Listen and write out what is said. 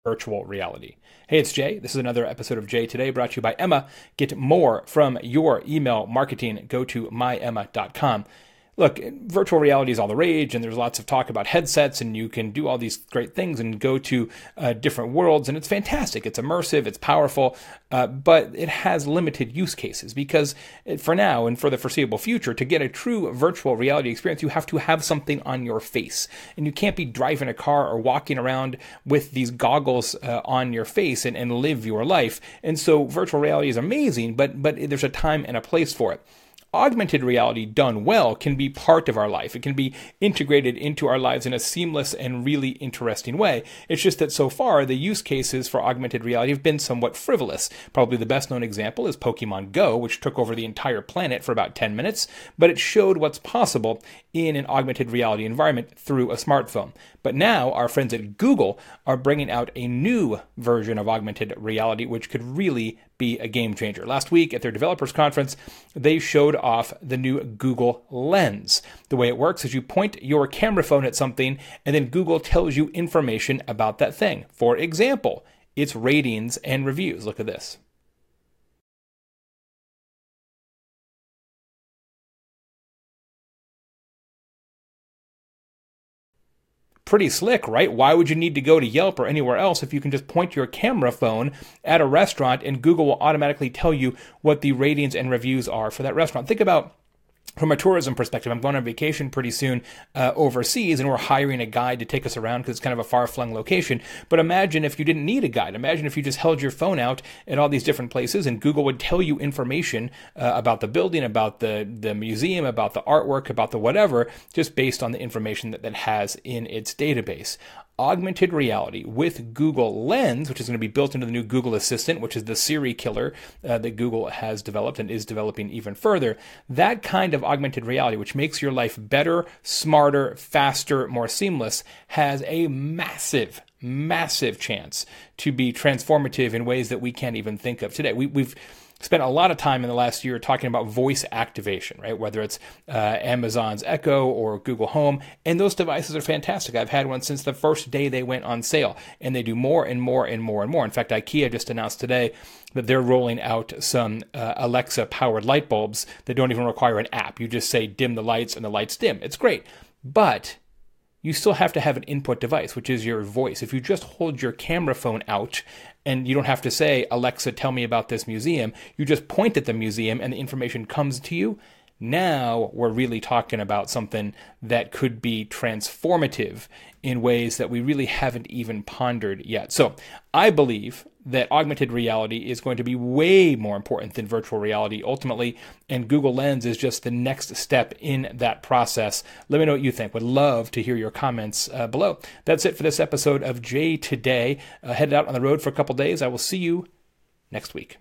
virtual reality. Hey, it's Jay. This is another episode of Jay Today brought to you by Emma. Get more from your email marketing. Go to myemma.com. Look, virtual reality is all the rage, and there's lots of talk about headsets, and you can do all these great things and go to different worlds, and it's fantastic. It's immersive, it's powerful, but it has limited use cases because for now and for the foreseeable future, to get a true virtual reality experience, you have to have something on your face, and you can't be driving a car or walking around with these goggles on your face and live your life. And so virtual reality is amazing, but there's a time and a place for it. Augmented reality done well can be part of our life. It can be integrated into our lives in a seamless and really interesting way. It's just that so far, the use cases for augmented reality have been somewhat frivolous. Probably the best known example is Pokemon Go, which took over the entire planet for about 10 minutes, but it showed what's possible in an augmented reality environment through a smartphone. But now our friends at Google are bringing out a new version of augmented reality, which could really be a game changer. Last week at their developers conference, they showed off the new Google Lens. The way it works is you point your camera phone at something, and then Google tells you information about that thing. For example, its ratings and reviews. Look at this. Pretty slick, right? Why would you need to go to Yelp or anywhere else if you can just point your camera phone at a restaurant and Google will automatically tell you what the ratings and reviews are for that restaurant? Think about from a tourism perspective. I'm going on vacation pretty soon overseas, and we're hiring a guide to take us around because it's kind of a far-flung location. But imagine if you didn't need a guide. Imagine if you just held your phone out at all these different places, and Google would tell you information about the building, about the museum, about the artwork, about the whatever, just based on the information that has in its database. Augmented reality with Google Lens, which is going to be built into the new Google Assistant, which is the Siri killer that Google has developed and is developing even further. That kind of augmented reality, which makes your life better, smarter, faster, more seamless, has a massive chance to be transformative in ways that we can't even think of today. We've spent a lot of time in the last year talking about voice activation, right? Whether it's Amazon's Echo or Google Home, and those devices are fantastic. I've had one since the first day they went on sale, and they do more and more and more and more. In fact, IKEA just announced today that they're rolling out some Alexa-powered light bulbs that don't even require an app. You just say dim the lights, and the lights dim. It's great, but you still have to have an input device, which is your voice. If you just hold your camera phone out and you don't have to say, Alexa, tell me about this museum, you just point at the museum and the information comes to you. Now we're really talking about something that could be transformative in ways that we really haven't even pondered yet. So I believe that augmented reality is going to be way more important than virtual reality ultimately, and Google Lens is just the next step in that process. Let me know what you think. Would love to hear your comments below. That's it for this episode of Jay Today. Headed out on the road for a couple days. I will see you next week.